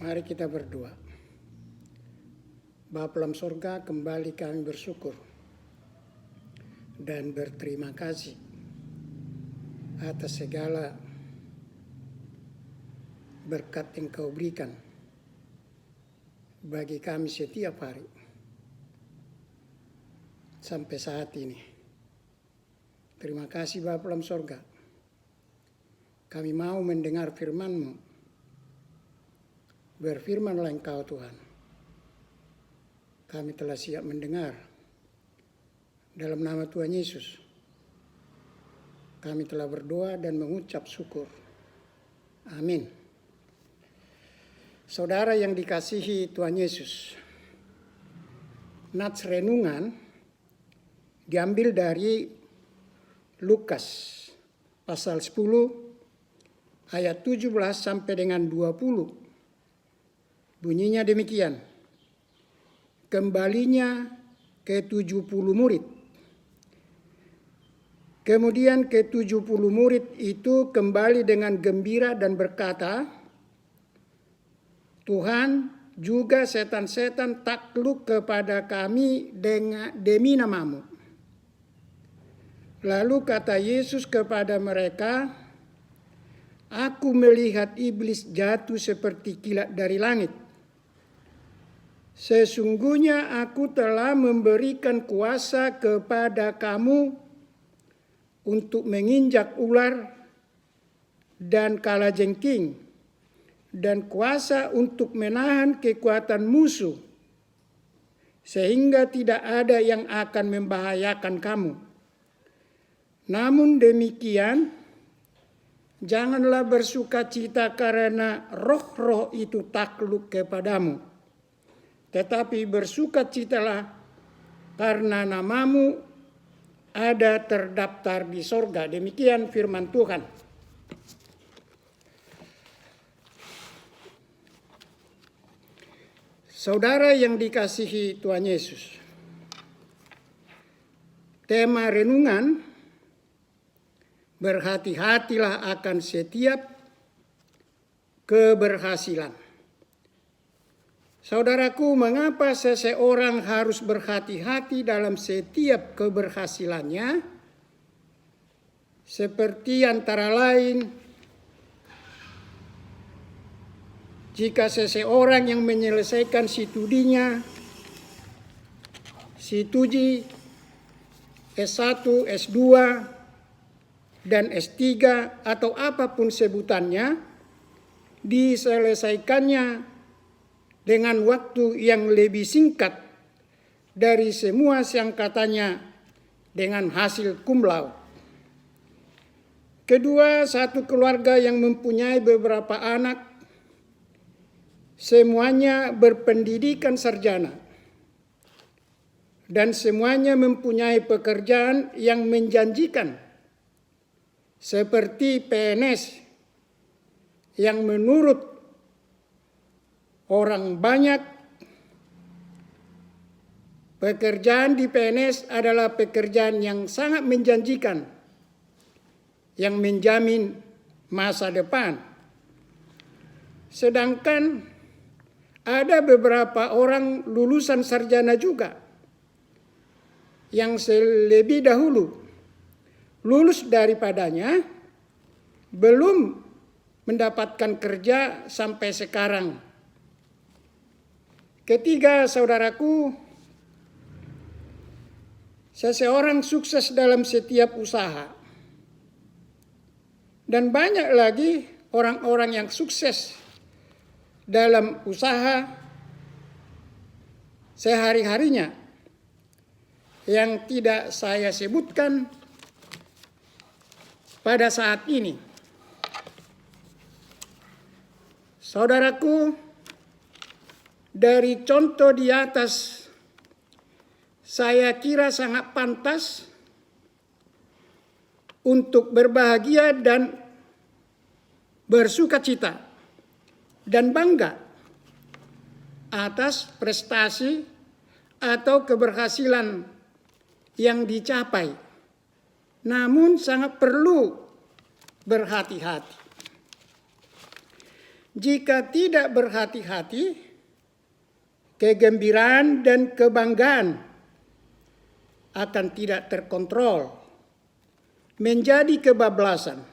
Mari kita berdoa. Bapa dalam sorga, kembali kami bersyukur dan berterima kasih atas segala berkat yang Kau berikan bagi kami setiap hari sampai saat ini. Terima kasih Bapa dalam sorga. Kami mau mendengar firman-Mu. Berfirmanlah Engkau Tuhan. Kami telah siap mendengar. Dalam nama Tuhan Yesus, kami telah berdoa dan mengucap syukur. Amin. Saudara yang dikasihi Tuhan Yesus, nats renungan diambil dari Lukas pasal 10 ayat 17 sampai dengan 20. Bunyinya demikian. Kembalinya ke-70 murid. Kemudian ke-70 murid itu kembali dengan gembira dan berkata, Tuhan, juga setan-setan takluk kepada kami demi nama-Mu. Lalu kata Yesus kepada mereka, Aku melihat iblis jatuh seperti kilat dari langit. Sesungguhnya aku telah memberikan kuasa kepada kamu untuk menginjak ular dan kalajengking, dan kuasa untuk menahan kekuatan musuh, sehingga tidak ada yang akan membahayakan kamu. Namun demikian, janganlah bersukacita karena roh-roh itu takluk kepadamu, tetapi bersukacitalah karena namamu ada terdaftar di sorga. Demikian firman Tuhan. Saudara yang dikasihi Tuhan Yesus, tema renungan, berhati-hatilah akan setiap keberhasilan. Saudaraku, mengapa seseorang harus berhati-hati dalam setiap keberhasilannya? Seperti antara lain, jika seseorang yang menyelesaikan studinya, studi S1, S2, dan S3 atau apapun sebutannya, diselesaikannya dengan waktu yang lebih singkat dari semua sangkatannya dengan hasil cum laude. Kedua, satu keluarga yang mempunyai beberapa anak, semuanya berpendidikan sarjana, dan semuanya mempunyai pekerjaan yang menjanjikan, seperti PNS yang menurut orang banyak, pekerjaan di PNS adalah pekerjaan yang sangat menjanjikan, yang menjamin masa depan. Sedangkan ada beberapa orang lulusan sarjana juga yang lebih dahulu lulus daripadanya, belum mendapatkan kerja sampai sekarang. Ketiga, saudaraku, seseorang sukses dalam setiap usaha. Dan banyak lagi orang-orang yang sukses dalam usaha sehari-harinya yang tidak saya sebutkan pada saat ini. Saudaraku, dari contoh di atas, saya kira sangat pantas untuk berbahagia dan bersukacita dan bangga atas prestasi atau keberhasilan yang dicapai. Namun sangat perlu berhati-hati. Jika tidak berhati-hati, kegembiraan dan kebanggaan akan tidak terkontrol, menjadi kebablasan.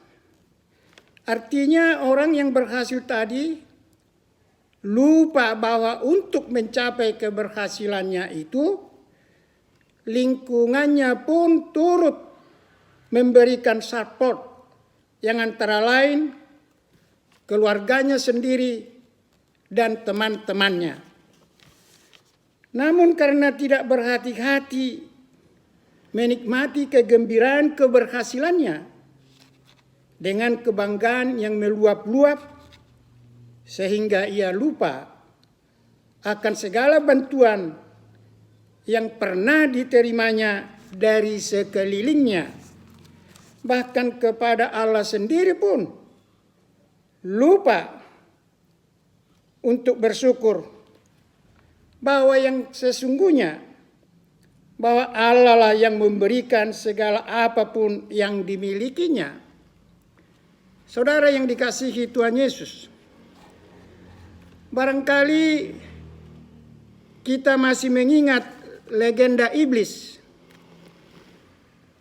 Artinya orang yang berhasil tadi lupa bahwa untuk mencapai keberhasilannya itu, lingkungannya pun turut memberikan support yang antara lain keluarganya sendiri dan teman-temannya. Namun karena tidak berhati-hati menikmati kegembiraan keberhasilannya dengan kebanggaan yang meluap-luap, sehingga ia lupa akan segala bantuan yang pernah diterimanya dari sekelilingnya. Bahkan kepada Allah sendiri pun lupa untuk bersyukur bahwa yang sesungguhnya, bahwa Allah lah yang memberikan segala apapun yang dimilikinya. Saudara yang dikasihi Tuhan Yesus, barangkali kita masih mengingat legenda iblis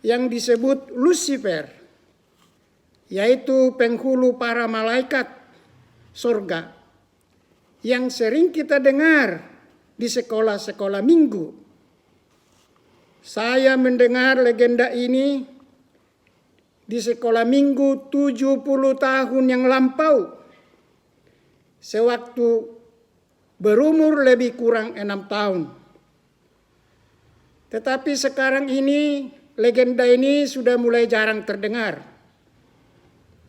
yang disebut Lucifer, yaitu penghulu para malaikat surga yang sering kita dengar di sekolah-sekolah minggu. Saya mendengar legenda ini di sekolah minggu 70 tahun yang lampau, sewaktu berumur lebih kurang 6 tahun. Tetapi sekarang ini legenda ini sudah mulai jarang terdengar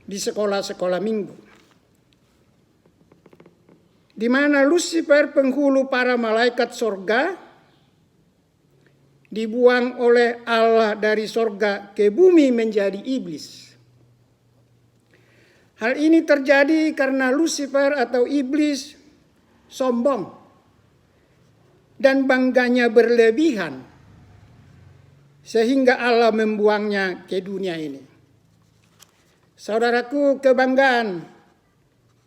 di sekolah-sekolah minggu, di mana Lucifer, penghulu para malaikat sorga, dibuang oleh Allah dari sorga ke bumi menjadi iblis. Hal ini terjadi karena Lucifer atau iblis sombong dan bangganya berlebihan, sehingga Allah membuangnya ke dunia ini. Saudaraku, kebanggaan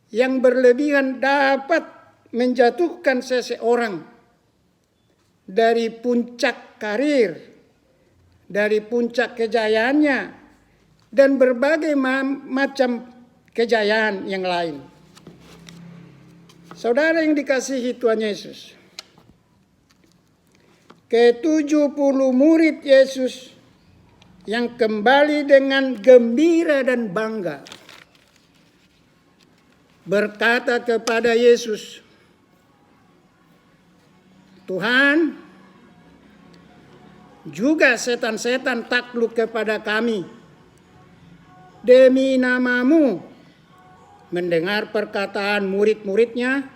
yang berlebihan dapat menjatuhkan seseorang dari puncak karir, dari puncak kejayaannya, dan berbagai macam kejayaan yang lain. Saudara yang dikasihi Tuhan Yesus, ke-70 murid Yesus yang kembali dengan gembira dan bangga berkata kepada Yesus, Tuhan, juga setan-setan takluk kepada kami demi nama-Mu. Mendengar perkataan murid-muridnya,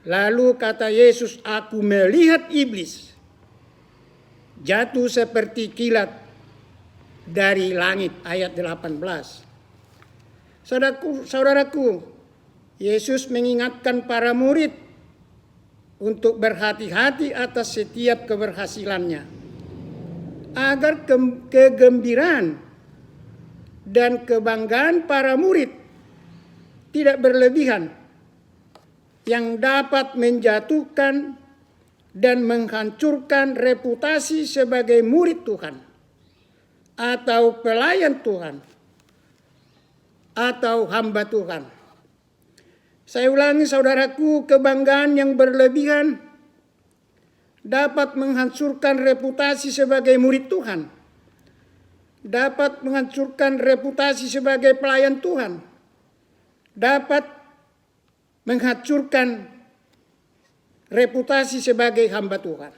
lalu kata Yesus, aku melihat iblis jatuh seperti kilat dari langit. Ayat 18. Saudaraku, Yesus mengingatkan para murid untuk berhati-hati atas setiap keberhasilannya, agar kegembiraan dan kebanggaan para murid tidak berlebihan, yang dapat menjatuhkan dan menghancurkan reputasi sebagai murid Tuhan, atau pelayan Tuhan, atau hamba Tuhan. Saya ulangi saudaraku, kebanggaan yang berlebihan dapat menghancurkan reputasi sebagai murid Tuhan, dapat menghancurkan reputasi sebagai pelayan Tuhan, dapat menghancurkan reputasi sebagai hamba Tuhan.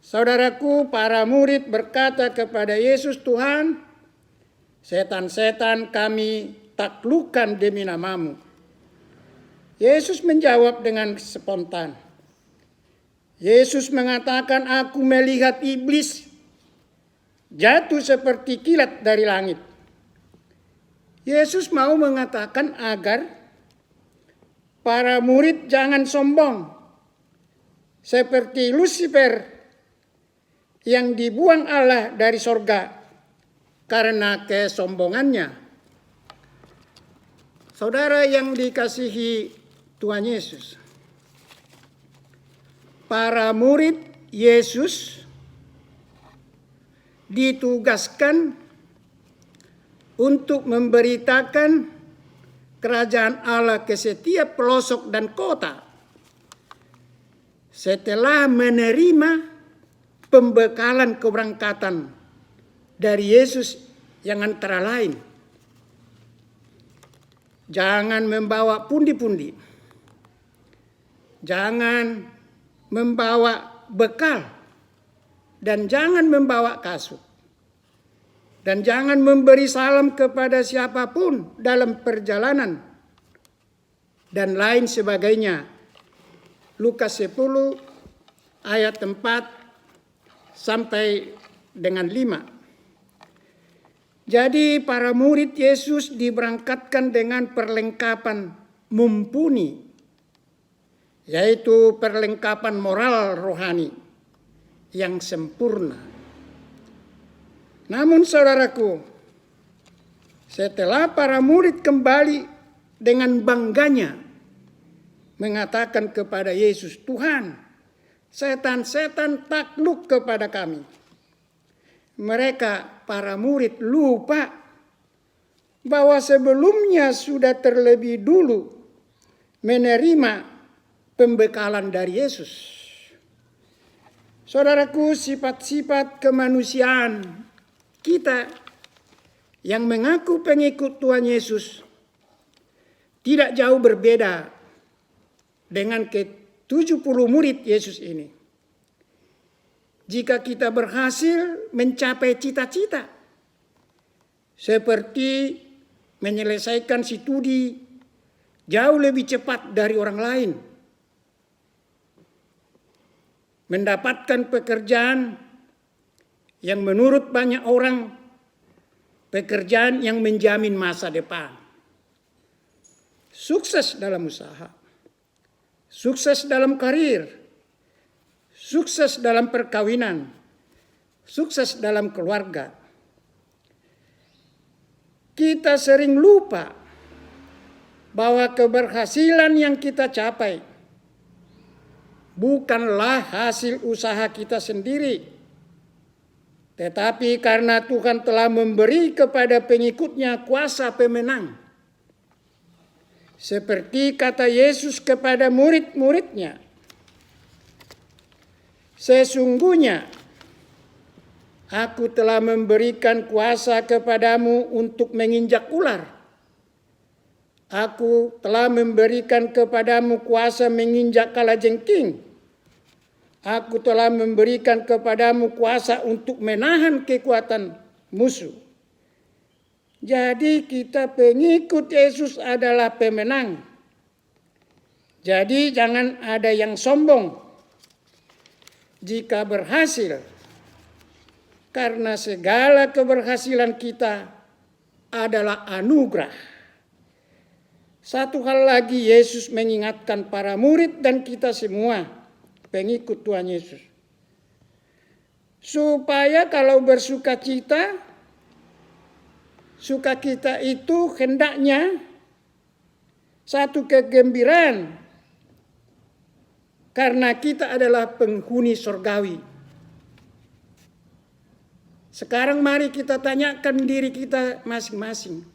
Saudaraku, para murid berkata kepada Yesus, Tuhan, setan-setan kami taklukkan demi nama-Mu. Yesus menjawab dengan spontan. Yesus mengatakan, aku melihat iblis jatuh seperti kilat dari langit. Yesus mau mengatakan agar para murid jangan sombong seperti Lucifer yang dibuang Allah dari sorga karena kesombongannya. Saudara yang dikasihi Tuhan Yesus, para murid Yesus ditugaskan untuk memberitakan kerajaan Allah ke setiap pelosok dan kota setelah menerima pembekalan keberangkatan dari Yesus yang antara lain, jangan membawa pundi-pundi, jangan membawa bekal, dan jangan membawa kasut, dan jangan memberi salam kepada siapapun dalam perjalanan, dan lain sebagainya. Lukas 10 ayat 4 sampai dengan 5. Jadi para murid Yesus diberangkatkan dengan perlengkapan mumpuni, yaitu perlengkapan moral rohani yang sempurna. Namun saudaraku, setelah para murid kembali dengan bangganya mengatakan kepada Yesus, "Tuhan, setan-setan takluk kepada kami." Mereka, para murid, lupa bahwa sebelumnya sudah terlebih dulu menerima pembekalan dari Yesus. Saudaraku, sifat-sifat kemanusiaan kita yang mengaku pengikut Tuhan Yesus tidak jauh berbeda dengan ke-70 murid Yesus ini. Jika kita berhasil mencapai cita-cita, seperti menyelesaikan studi jauh lebih cepat dari orang lain, mendapatkan pekerjaan yang menurut banyak orang pekerjaan yang menjamin masa depan, sukses dalam usaha, sukses dalam karir, sukses dalam perkawinan, sukses dalam keluarga. Kita sering lupa bahwa keberhasilan yang kita capai bukanlah hasil usaha kita sendiri, tetapi karena Tuhan telah memberi kepada pengikutnya kuasa pemenang. Seperti kata Yesus kepada murid-muridnya, "Sesungguhnya Aku telah memberikan kuasa kepadamu untuk menginjak ular. Aku telah memberikan kepadamu kuasa menginjak kalajengking. Aku telah memberikan kepadamu kuasa untuk menahan kekuatan musuh." Jadi kita pengikut Yesus adalah pemenang. Jadi jangan ada yang sombong jika berhasil, karena segala keberhasilan kita adalah anugerah. Satu hal lagi Yesus mengingatkan para murid dan kita semua pengikut Tuhan Yesus, supaya kalau bersukacita, sukacita itu hendaknya satu kegembiraan, karena kita adalah penghuni surgawi. Sekarang mari kita tanyakan diri kita masing-masing.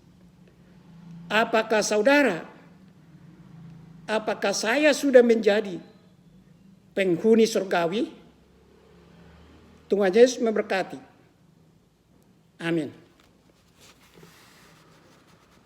Apakah saudara, apakah saya sudah menjadi penghuni surgawi? Tuhan Yesus memberkati. Amin.